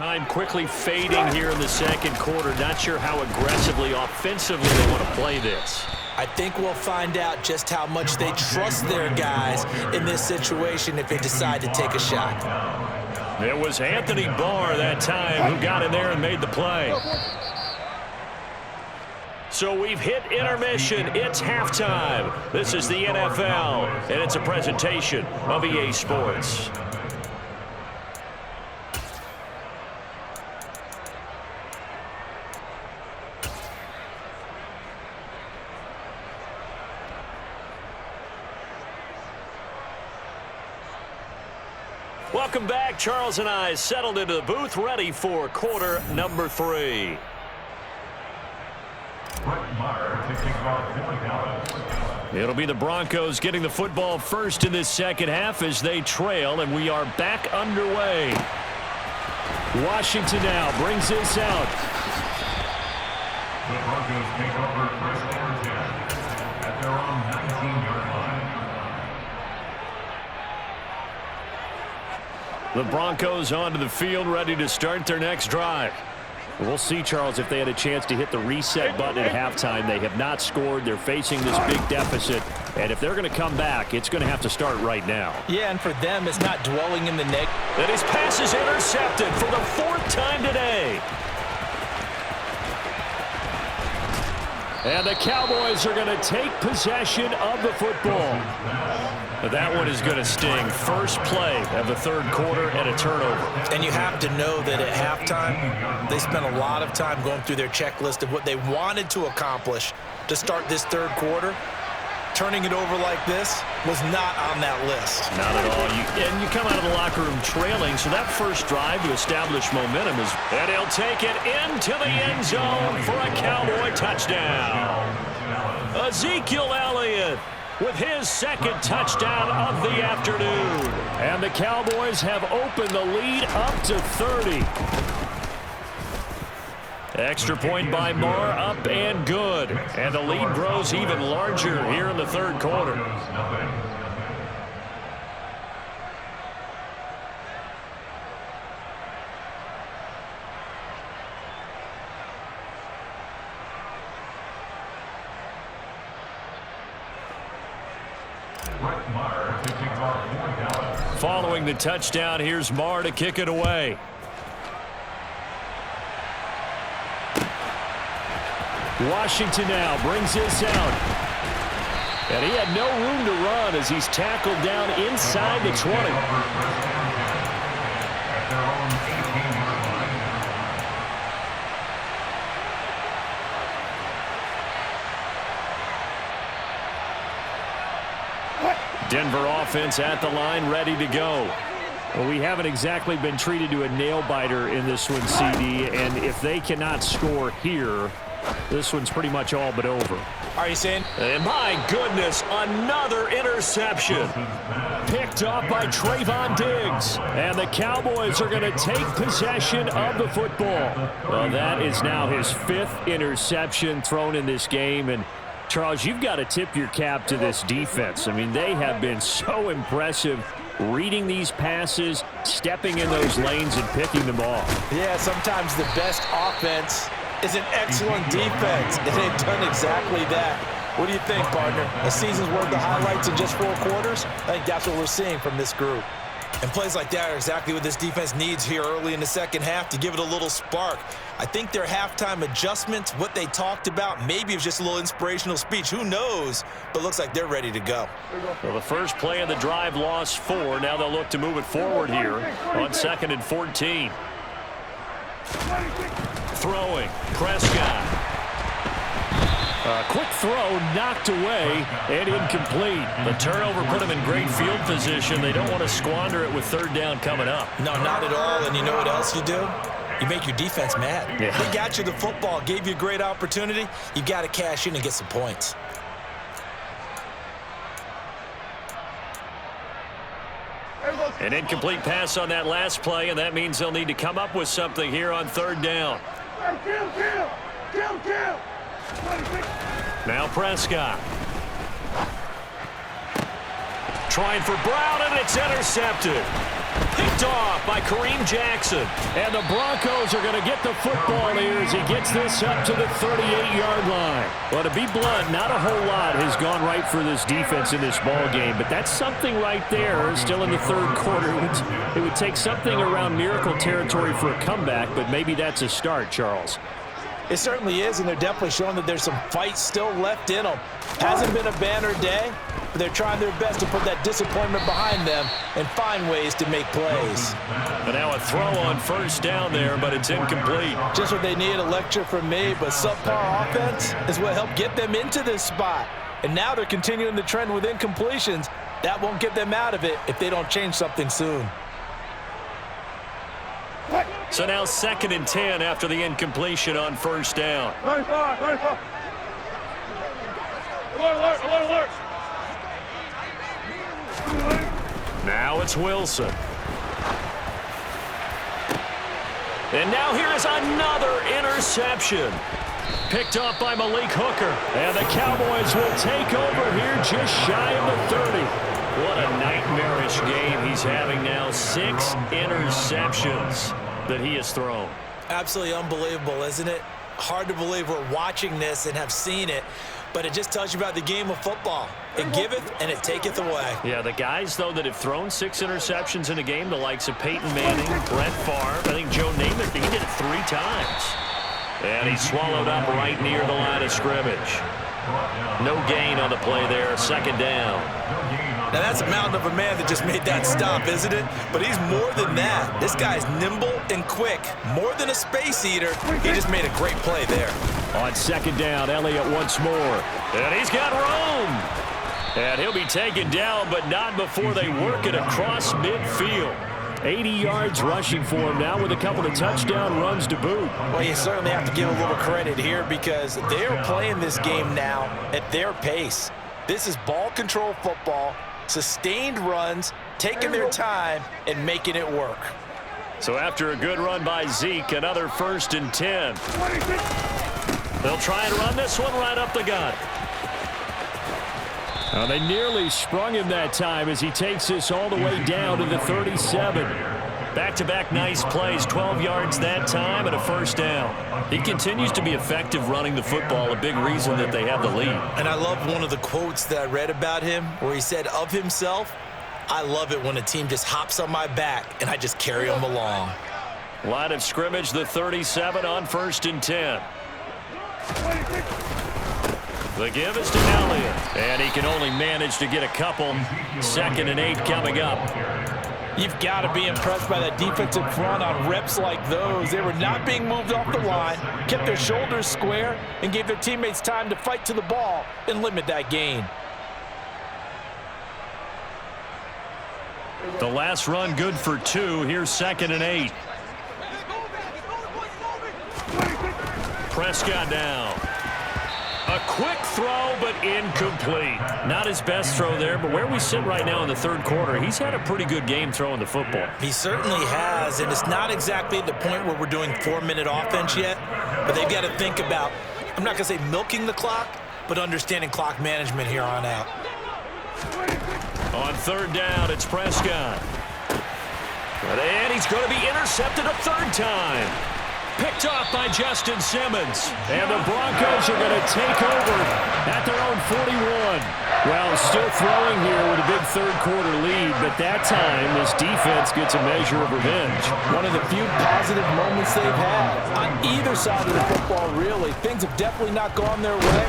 Time quickly fading here in the second quarter. Not sure how aggressively, offensively they want to play this. I think we'll find out just how much they trust their guys in this situation if they decide to take a shot. It was Anthony Barr that time who got in there and made the play. So we've hit intermission. It's halftime. This is the NFL, and it's a presentation of EA Sports. Welcome back. Charles and I settled into the booth, ready for quarter number 3. It'll be the Broncos getting the football first in this second half as they trail, and we are back underway. Washington now brings this out. The Broncos take over first and 10 at their own 19-yard line. The Broncos onto the field, ready to start their next drive. We'll see, Charles, if they had a chance to hit the reset button at halftime. They have not scored. They're facing this big deficit. And if they're going to come back, it's going to have to start right now. Yeah, and for them, it's not dwelling in the negative. And his pass is intercepted for the 4th time today. And the Cowboys are going to take possession of the football. That one is going to sting. First play of the third quarter and a turnover. And you have to know that at halftime, they spent a lot of time going through their checklist of what they wanted to accomplish to start this third quarter. Turning it over like this was not on that list. Not at all. And you come out of the locker room trailing, so that first drive to establish momentum is... And he'll take it into the end zone for a Cowboy touchdown. Ezekiel Elliott with his second touchdown of the afternoon. And the Cowboys have opened the lead up to 30. Extra point by Marr, up and good. And the lead grows even larger here in the third quarter. Following the touchdown, here's Marr to kick it away. Washington now brings this out. And he had no room to run as he's tackled down inside the 20. Denver offense at the line, ready to go. Well, we haven't exactly been treated to a nail-biter in this one, CD, and if they cannot score here, this one's pretty much all but over. Are you saying? And my goodness, another interception. Picked off by Trayvon Diggs. And the Cowboys are going to take possession of the football. Well, that is now his 5th interception thrown in this game, and Charles, you've got to tip your cap to this defense. I mean, they have been so impressive reading these passes, stepping in those lanes, and picking them off. Yeah, sometimes the best offense is an excellent defense, and they've done exactly that. What do you think, partner? A season's worth of highlights in just 4 quarters? I think that's what we're seeing from this group. And plays like that are exactly what this defense needs here early in the second half to give it a little spark. I think their halftime adjustments, what they talked about, maybe it was just a little inspirational speech. Who knows? But looks like they're ready to go. Well, the first play of the drive lost 4. Now they'll look to move it forward here on 2nd and 14. Throwing. Prescott. A quick throw knocked away and incomplete. The turnover put them in great field position. They don't want to squander it with 3rd down coming up. No, not at all. And you know what else you do? You make your defense mad. Yeah. They got you the football, gave you a great opportunity. You got to cash in and get some points. An incomplete pass on that last play, and that means they'll need to come up with something here on 3rd down. Now Prescott. Trying for Brown, and it's intercepted. Picked off by Kareem Jackson. And the Broncos are going to get the football here as he gets this up to the 38-yard line. Well, to be blunt, not a whole lot has gone right for this defense in this ball game, but that's something right there. Still in the third quarter. It would take something around miracle territory for a comeback, but maybe that's a start, Charles. It certainly is, and they're definitely showing that there's some fight still left in them. Hasn't been a banner day, but they're trying their best to put that disappointment behind them and find ways to make plays. But now a throw on first down there, but it's incomplete. Just what they need, a lecture from me, but subpar offense is what helped get them into this spot. And now they're continuing the trend with incompletions. That won't get them out of it if they don't change something soon. So now 2nd and 10 after the incompletion on first down. Now it's Wilson. And now here is another interception. Picked up by Malik Hooker. And the Cowboys will take over here just shy of the 30. What a nightmarish game he's having now. 6 interceptions that he has thrown. Absolutely unbelievable, isn't it? Hard to believe we're watching this and have seen it, but it just tells you about the game of football. It giveth and it taketh away. Yeah, the guys, though, that have thrown 6 interceptions in a game, the likes of Peyton Manning, Brett Favre, I think Joe Namath, he did it 3 times. And he's swallowed up right near the line of scrimmage. No gain on the play there, 2nd down. Now, that's a mountain of a man that just made that stop, isn't it? But he's more than that. This guy's nimble and quick. More than a space eater. He just made a great play there. On 2nd down, Elliott once more. And he's got room. And he'll be taken down, but not before they work it across midfield. 80 yards rushing for him now with a couple of touchdown runs to boot. Well, you certainly have to give a little credit here because they're playing this game now at their pace. This is ball control football. Sustained runs, taking their time, and making it work. So after a good run by Zeke, another 1st and 10. They'll try and run this one right up the gut. Well, they nearly sprung him that time as he takes this all the way down to the 37. Back-to-back nice plays, 12 yards that time and a 1st down. He continues to be effective running the football, a big reason that they have the lead. And I love one of the quotes that I read about him where he said of himself, I love it when a team just hops on my back and I just carry them along. Line of scrimmage, the 37 on 1st and 10. The give is to Elliott. And he can only manage to get a couple. 2nd and 8 coming up. You've got to be impressed by that defensive front on reps like those. They were not being moved off the line, kept their shoulders square, and gave their teammates time to fight to the ball and limit that gain. The last run good for 2. Here's 2nd and 8. Prescott down. A quick throw, but incomplete. Not his best throw there, but where we sit right now in the 3rd quarter, he's had a pretty good game throwing the football. He certainly has, and it's not exactly at the point where we're doing 4-minute offense yet, but they've got to think about, I'm not going to say milking the clock, but understanding clock management here on out. On 3rd down, it's Prescott. And he's going to be intercepted a 3rd time. Picked off by Justin Simmons. And the Broncos are going to take over at their own 41. Well, still throwing here with a big 3rd quarter lead, but that time this defense gets a measure of revenge. One of the few positive moments they've had on either side of the football, really. Things have definitely not gone their way.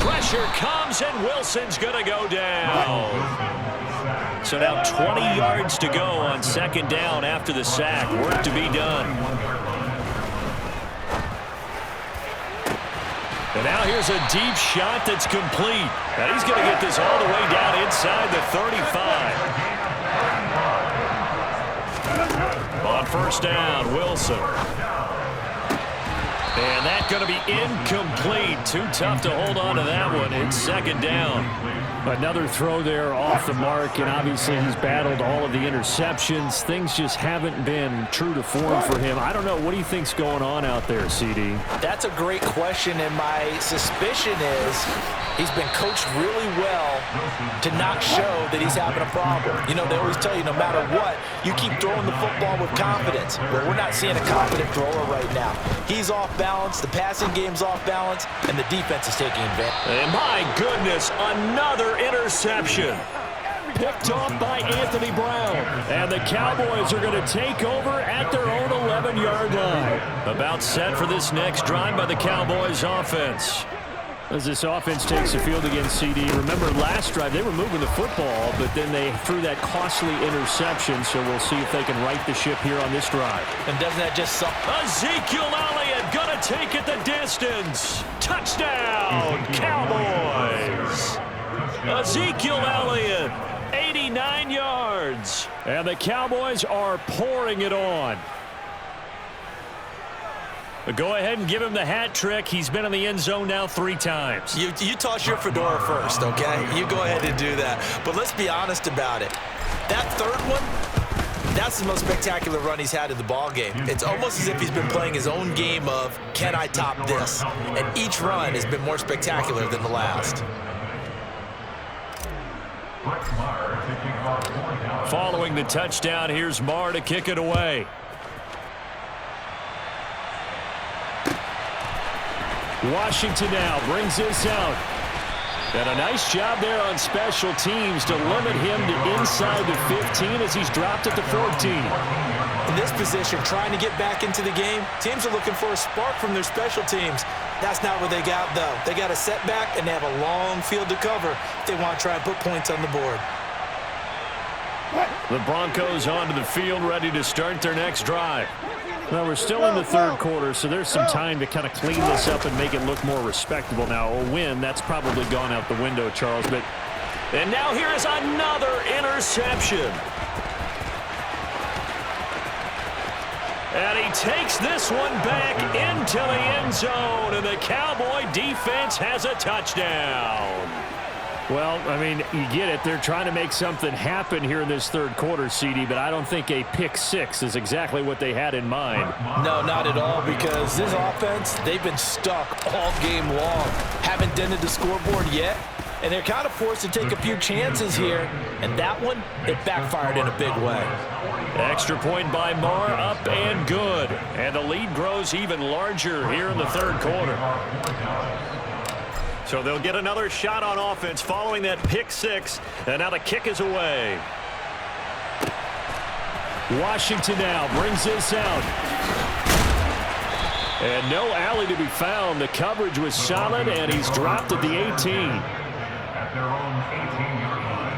Pressure comes, and Wilson's going to go down. So now 20 yards to go on 2nd down after the sack. Work to be done. And now here's a deep shot that's complete. And he's going to get this all the way down inside the 35. On 1st down, Wilson. And that's going to be incomplete. Too tough to hold on to that one. It's 2nd down. Another throw there off the mark, and obviously he's battled all of the interceptions. Things just haven't been true to form for him. I don't know. What do you think's going on out there, CD? That's a great question, and my suspicion is he's been coached really well to not show that he's having a problem. You know, they always tell you no matter what, you keep throwing the football with confidence. Well, we're not seeing a confident thrower right now. He's off balance, the passing game's off balance, and the defense is taking advantage. And my goodness, another interception. Picked off by Anthony Brown. And the Cowboys are going to take over at their own 11-yard line. About set for this next drive by the Cowboys offense. As this offense takes the field against CD, remember last drive they were moving the football, but then they threw that costly interception, so we'll see if they can right the ship here on this drive. And doesn't that just suck? Ezekiel Elliott going to take it the distance. Touchdown, Cowboys. Ezekiel Elliott, 89 yards. And the Cowboys are pouring it on. But go ahead and give him the hat trick. He's been in the end zone now 3 times. You toss your fedora first, okay? You go ahead and do that. But let's be honest about it. That third one, that's the most spectacular run he's had in the ball game. It's almost as if he's been playing his own game of, can I top this? And each run has been more spectacular than the last. Following the touchdown, here's Marr to kick it away. Washington now brings this out. And a nice job there on special teams to limit him to inside the 15 as he's dropped at the 14. In this position, trying to get back into the game, teams are looking for a spark from their special teams. That's not what they got, though. They got a setback, and they have a long field to cover if they want to try and put points on the board. The Broncos onto the field, ready to start their next drive. Well, we're still in the third quarter, so there's some time to kind of clean this up and make it look more respectable now. A win, that's probably gone out the window, Charles. And now here is another interception. And he takes this one back into the end zone, and the Cowboy defense has a touchdown. Well, I mean, you get it. They're trying to make something happen here in this third quarter, CD, but I don't think a pick six is exactly what they had in mind. No, not at all, because this offense, they've been stuck all game long. Haven't dented the scoreboard yet, and they're kind of forced to take a few chances here, and that one, it backfired in a big way. Extra point by Marr, up and good. And the lead grows even larger here in the third quarter. So they'll get another shot on offense following that pick six. And now the kick is away. Washington now brings this out. And no alley to be found. The coverage was solid, and he's dropped at the 18. At their own 18-yard line.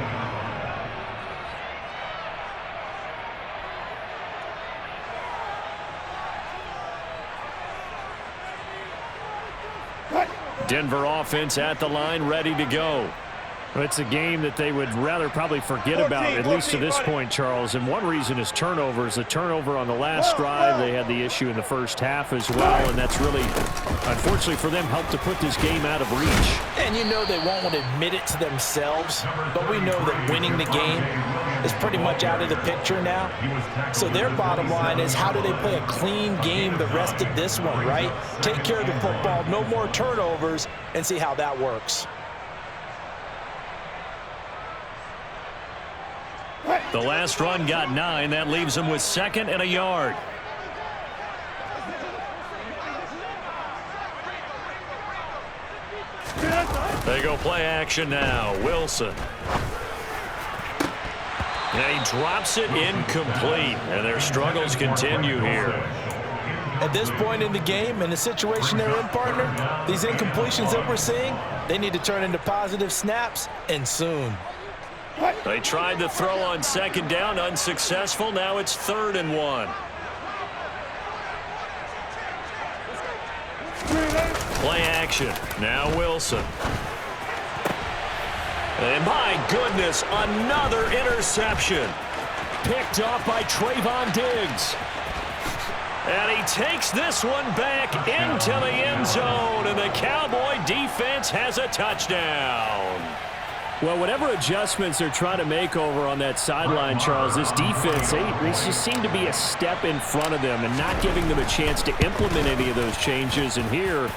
Denver offense at the line, ready to go. It's a game that they would rather probably forget about, at least to this point, Charles. And one reason is turnovers. The turnover on the last drive, they had the issue in the first half as well, and that's really, unfortunately for them, helped to put this game out of reach. And you know they won't want to admit it to themselves, but we know that winning the game is pretty much out of the picture now. So their bottom line is, how do they play a clean game the rest of this one, right? Take care of the football, no more turnovers, and see how that works. The last run got 9. That leaves them with 2nd and a yard. They go play action now. Wilson. And he drops it incomplete. And their struggles continue here. At this point in the game, in the situation they're in, partner, these incompletions that we're seeing, they need to turn into positive snaps, and soon. They tried to throw on 2nd down, unsuccessful. Now it's 3rd and 1. Play action. Now Wilson. And my goodness, another interception. Picked off by Trayvon Diggs. And he takes this one back into the end zone, and the Cowboy defense has a touchdown. Well, whatever adjustments they're trying to make over on that sideline, Charles, this defense, they just seem to be a step in front of them and not giving them a chance to implement any of those changes. And here,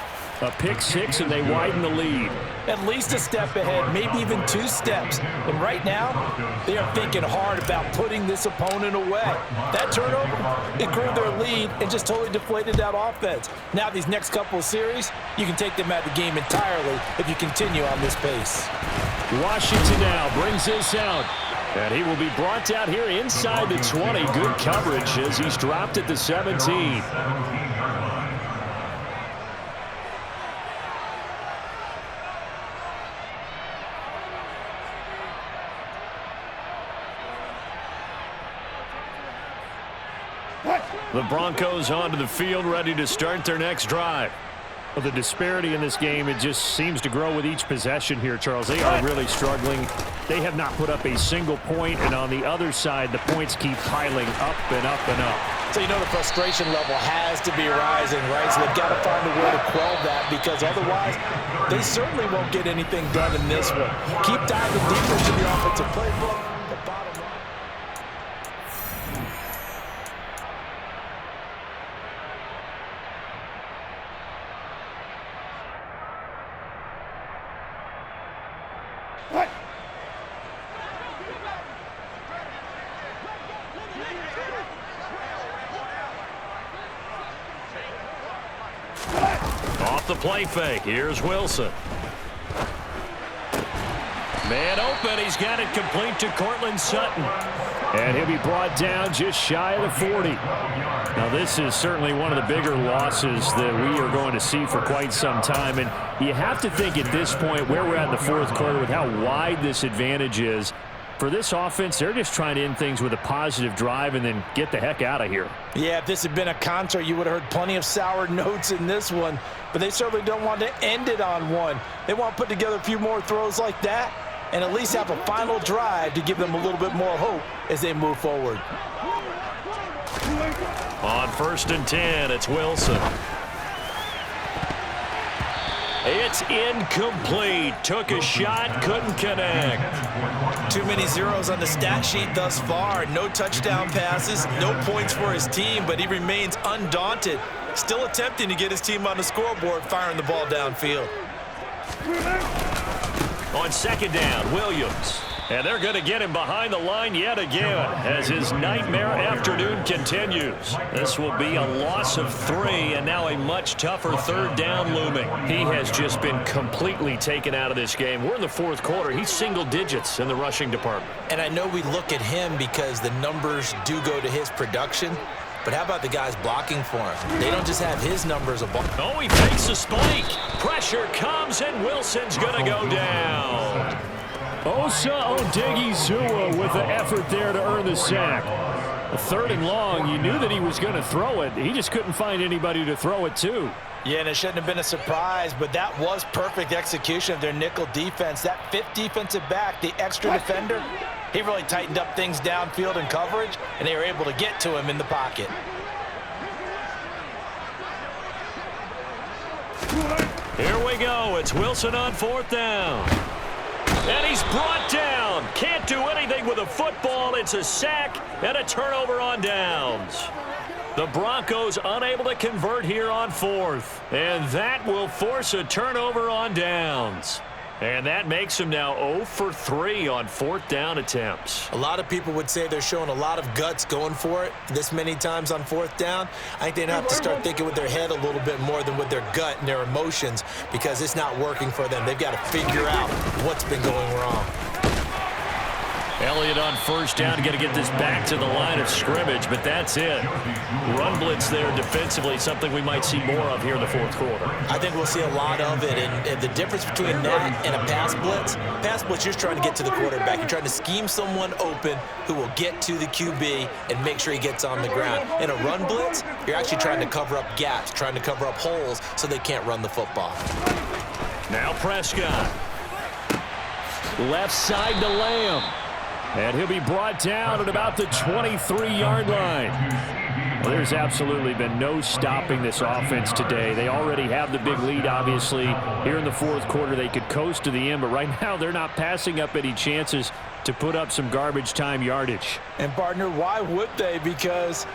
a pick six, and they widen the lead. At least a step ahead, maybe even 2 steps. And right now, they are thinking hard about putting this opponent away. That turnover, it grew their lead and just totally deflated that offense. Now these next couple of series, you can take them out of the game entirely if you continue on this pace. Washington now brings this out. And he will be brought out here inside the 20. Good coverage as he's dropped at the 17. The Broncos onto the field, ready to start their next drive. Well, the disparity in this game, it just seems to grow with each possession here, Charles. They are really struggling. They have not put up a single point, and on the other side, the points keep piling up and up and up. So you know the frustration level has to be rising, right? So they've got to find a way to quell that, because otherwise they certainly won't get anything done in this one. Keep diving deeper into the offensive playbook. The bottom line. Off the play fake. Here's Wilson. Man open. He's got it complete to Cortland Sutton. And he'll be brought down just shy of the 40. Now, this is certainly one of the bigger losses that we are going to see for quite some time. And you have to think at this point, where we're at in the fourth quarter, with how wide this advantage is, for this offense, they're just trying to end things with a positive drive and then get the heck out of here. Yeah, if this had been a concert, you would have heard plenty of sour notes in this one. But they certainly don't want to end it on one. They want to put together a few more throws like that and at least have a final drive to give them a little bit more hope as they move forward. On 1st and 10, it's Wilson. It's incomplete. Took a shot, couldn't connect. Too many zeros on the stat sheet thus far. No touchdown passes, no points for his team, but he remains undaunted. Still attempting to get his team on the scoreboard, firing the ball downfield. On 2nd down, Williams. And they're going to get him behind the line yet again as his nightmare afternoon continues. This will be a loss of 3, and now a much tougher 3rd down looming. He has just been completely taken out of this game. We're in the 4th quarter. He's single digits in the rushing department. And I know we look at him because the numbers do go to his production, but how about the guys blocking for him? They don't just have his numbers. Oh, he fakes a spike. Pressure comes, and Wilson's going to go down. Osa Odigizua with the effort there to earn the sack. A 3rd and long, you knew that he was going to throw it. He just couldn't find anybody to throw it to. Yeah, and it shouldn't have been a surprise, but that was perfect execution of their nickel defense. That 5th defensive back, the extra defender, he really tightened up things downfield in coverage, and they were able to get to him in the pocket. Here we go. It's Wilson on 4th down. And he's brought down. Can't do anything with a football. It's a sack and a turnover on downs. The Broncos unable to convert here on 4th. And that will force a turnover on downs. And that makes him now 0 for 3 on 4th down attempts. A lot of people would say they're showing a lot of guts going for it this many times on 4th down. I think they have to start thinking with their head a little bit more than with their gut and their emotions, because it's not working for them. They've got to figure out what's been going wrong. Elliott on 1st down, got to get this back to the line of scrimmage, but that's it. Run blitz there defensively, something we might see more of here in the 4th quarter. I think we'll see a lot of it, and the difference between that and a pass blitz, you're trying to get to the quarterback. You're trying to scheme someone open who will get to the QB and make sure he gets on the ground. In a run blitz, you're actually trying to cover up gaps, trying to cover up holes so they can't run the football. Now Prescott. Left side to Lamb. And he'll be brought down at about the 23-yard line. Well, there's absolutely been no stopping this offense today. They already have the big lead, obviously. Here in the fourth quarter, they could coast to the end, but right now they're not passing up any chances to put up some garbage time yardage. And, partner, why would they? Because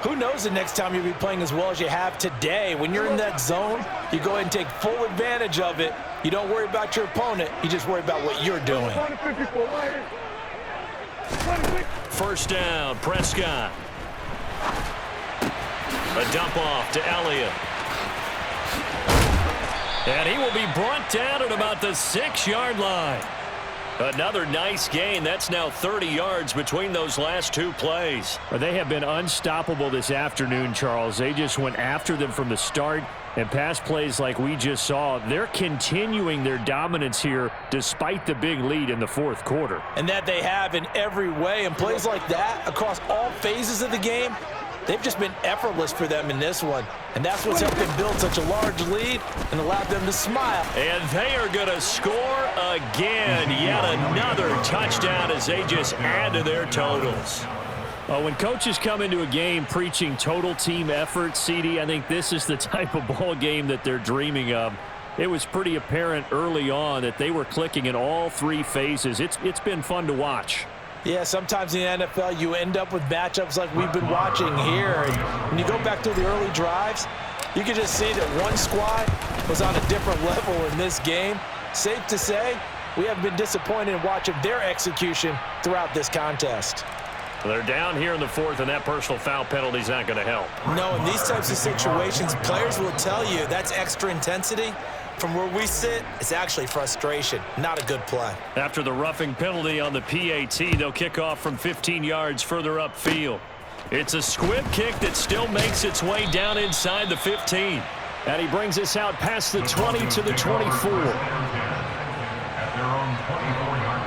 who knows the next time you'll be playing as well as you have today. When you're in that zone, you go ahead and take full advantage of it. You don't worry about your opponent. You just worry about what you're doing. First down, Prescott. A dump off to Elliott. And he will be brought down at about the 6-yard line. Another nice gain. That's now 30 yards between those last two plays. They have been unstoppable this afternoon, Charles. They just went after them from the start, and pass plays like we just saw, they're continuing their dominance here despite the big lead in the fourth quarter. And that they have in every way. And plays like that across all phases of the game, they've just been effortless for them in this one. And that's what's helped them build such a large lead and allowed them to smile. And they are going to score again. Yet another touchdown as they just add to their totals. When coaches come into a game preaching total team effort, CD, I think this is the type of ball game that they're dreaming of. It was pretty apparent early on that they were clicking in all three phases. It's been fun to watch. Yeah, sometimes in the NFL you end up with matchups like we've been watching here. And when you go back to the early drives, you can just see that one squad was on a different level in this game. Safe to say, we have been disappointed in watching their execution throughout this contest. They're down here in the fourth, and that personal foul penalty is not going to help. No, in these types of situations, players will tell you that's extra intensity. From where we sit, it's actually frustration, not a good play. After the roughing penalty on the PAT, they'll kick off from 15 yards further upfield. It's a squib kick that still makes its way down inside the 15. And he brings us out past the 20 to the 24. At their own 24-yard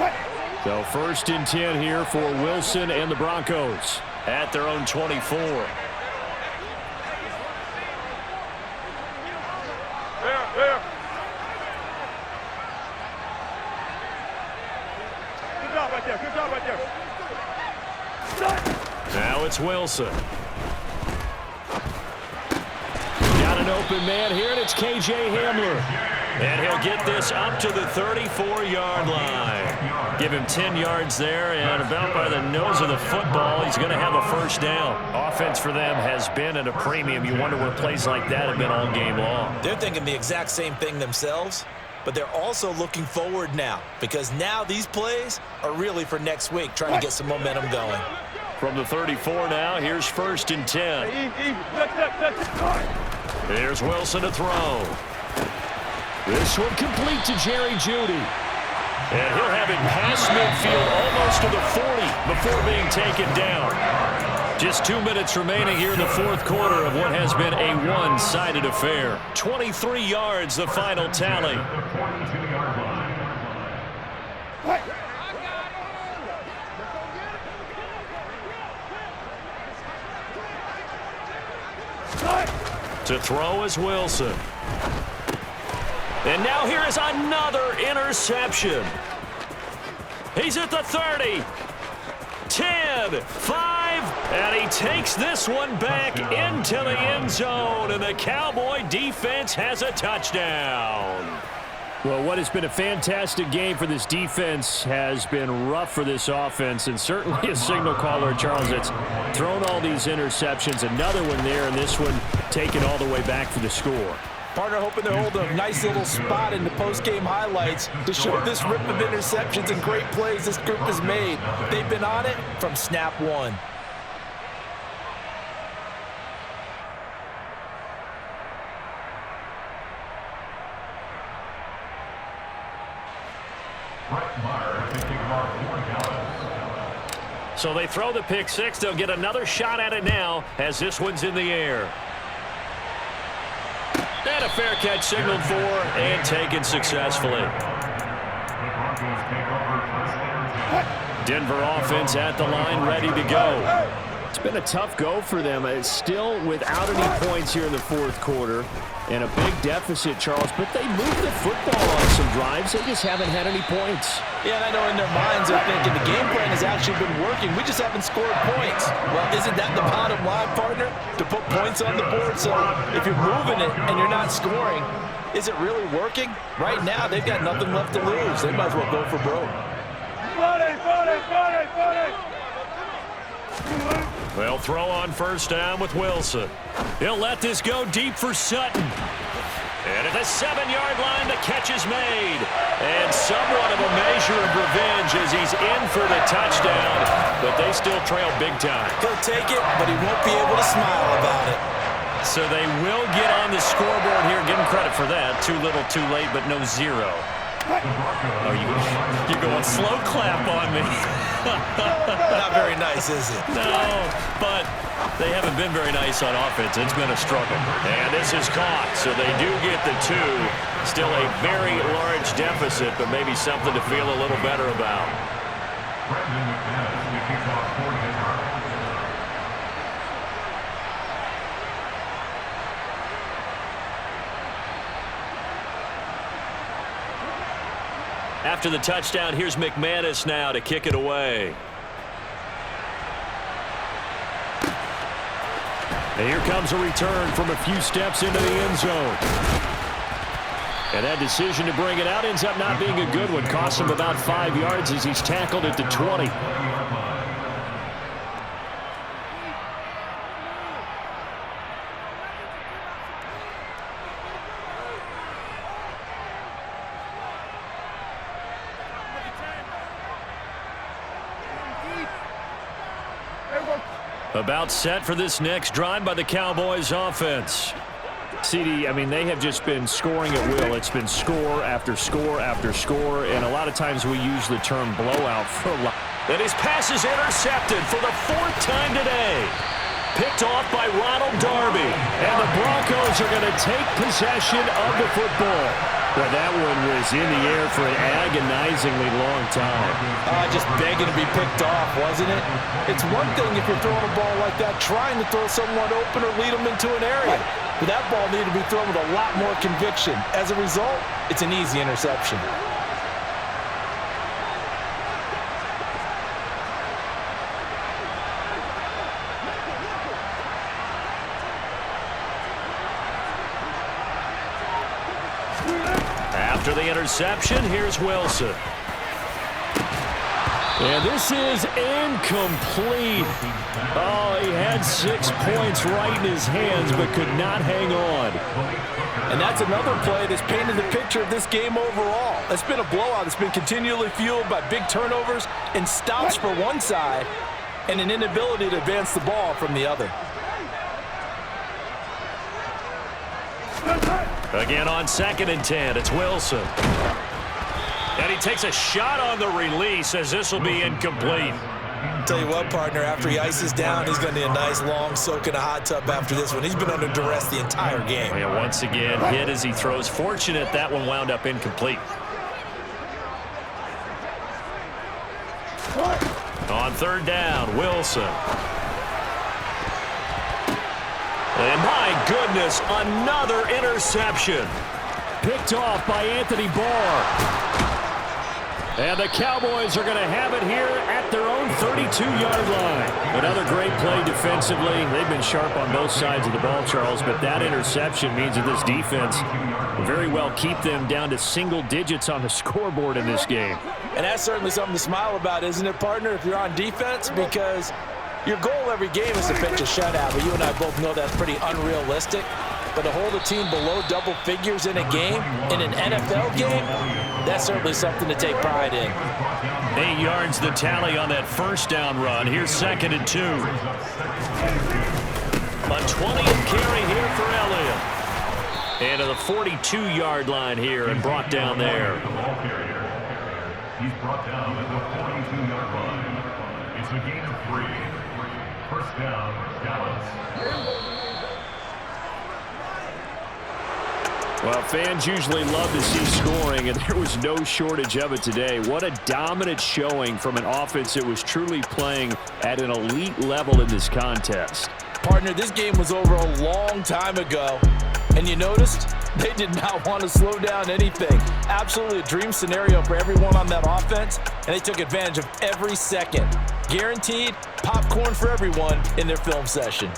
line. So first and 10 here for Wilson and the Broncos. At their own 24. Now it's Wilson. Got an open man here, and it's KJ Hamler. And he'll get this up to the 34-yard line. Give him 10 yards there, and about by the nose of the football, he's going to have a first down. Offense for them has been at a premium. You wonder where plays like that have been all game long. They're thinking the exact same thing themselves, but they're also looking forward now, because now these plays are really for next week, trying to get some momentum going. From the 34 now, here's first and 10. Here's Wilson to throw. This one complete to Jerry Jeudy. And he'll have it past midfield almost to the 40 before being taken down. Just 2 minutes remaining here in the fourth quarter of what has been a one-sided affair. 23 yards, the final tally. To throw is Wilson. And now here is another interception. He's at the 30. 10, 5, and he takes this one back into the end zone, and the Cowboy defense has a touchdown. Well, what has been a fantastic game for this defense has been rough for this offense, and certainly a signal caller, Charles, that's thrown all these interceptions. Another one there, and this one taken all the way back for the score. Partner hoping to hold a nice little spot in the post-game highlights to show this rip of interceptions and great plays this group has made. They've been on it from snap one. So they throw the pick six. They'll get another shot at it now as this one's in the air. And a fair catch signaled for and taken successfully. Denver offense at the line, ready to go. It's been a tough go for them. It's still without any points here in the fourth quarter and a big deficit, Charles. But they moved the football on some drives. They just haven't had any points. Yeah, and I know in their minds they're thinking the game plan has actually been working. We just haven't scored points. Well, isn't that the bottom line, partner? To put points on the board. So if you're moving it and you're not scoring, is it really working? Right now, they've got nothing left to lose. They might as well go for broke. They'll throw on first down with Wilson. He'll let this go deep for Sutton. And at the 7-yard line, the catch is made. And somewhat of a measure of revenge as he's in for the touchdown. But they still trail big time. He'll take it, but he won't be able to smile about it. So they will get on the scoreboard here. Give him credit for that. Too little, too late, but no zero. Oh, you're going slow clap on me. Not very nice, is it? No, but they haven't been very nice on offense. It's been a struggle. And this is caught, so they do get the 2. Still a very large deficit, but maybe something to feel a little better about. After the touchdown, here's McManus now to kick it away. And here comes a return from a few steps into the end zone. And that decision to bring it out ends up not being a good one. Cost him about 5 yards as he's tackled at the 20. About set for this next drive by the Cowboys offense. CD, I mean, they have just been scoring at will. It's been score after score after score, and a lot of times we use the term blowout for a lot. And his pass is intercepted for the 4th time today. Picked off by Ronald Darby. And the Broncos are going to take possession of the football. Well, that one was in the air for an agonizingly long time. Just begging to be picked off, wasn't it? It's one thing if you're throwing a ball like that, trying to throw someone open or lead them into an area. But that ball needed to be thrown with a lot more conviction. As a result, it's an easy interception. After the interception, here's Wilson. And this is incomplete. Oh, he had 6 points right in his hands, but could not hang on. And that's another play that's painted the picture of this game overall. It's been a blowout. It's been continually fueled by big turnovers and stops for one side and an inability to advance the ball from the other. Again on 2nd and 10, it's Wilson. And he takes a shot on the release as this will be incomplete. Tell you what, partner, after he ices down, he's going to need a nice long soak in a hot tub after this one. He's been under duress the entire game. Yeah, once again, hit as he throws. Fortunate that one wound up incomplete. On 3rd down, Wilson. And my goodness, another interception. Picked off by Anthony Barr. And the Cowboys are going to have it here at their own 32-yard line. Another great play defensively. They've been sharp on both sides of the ball, Charles, but that interception means that this defense will very well keep them down to single digits on the scoreboard in this game. And that's certainly something to smile about, isn't it, partner, if you're on defense? Because your goal every game is to pitch a shutout, but you and I both know that's pretty unrealistic. But to hold a team below double figures in a game, in an NFL game, that's certainly something to take pride in. 8 yards the tally on that first down run. Here's 2nd and 2. A 20th carry here for Elliott. And to the 42-yard line here and brought down there. He's brought down at the 42-yard line. It's a gain of 3. First down, Dallas. Well, fans usually love to see scoring, and there was no shortage of it today. What a dominant showing from an offense that was truly playing at an elite level in this contest. Partner, this game was over a long time ago, and you noticed they did not want to slow down anything. Absolutely a dream scenario for everyone on that offense, and they took advantage of every second. Guaranteed popcorn for everyone in their film session.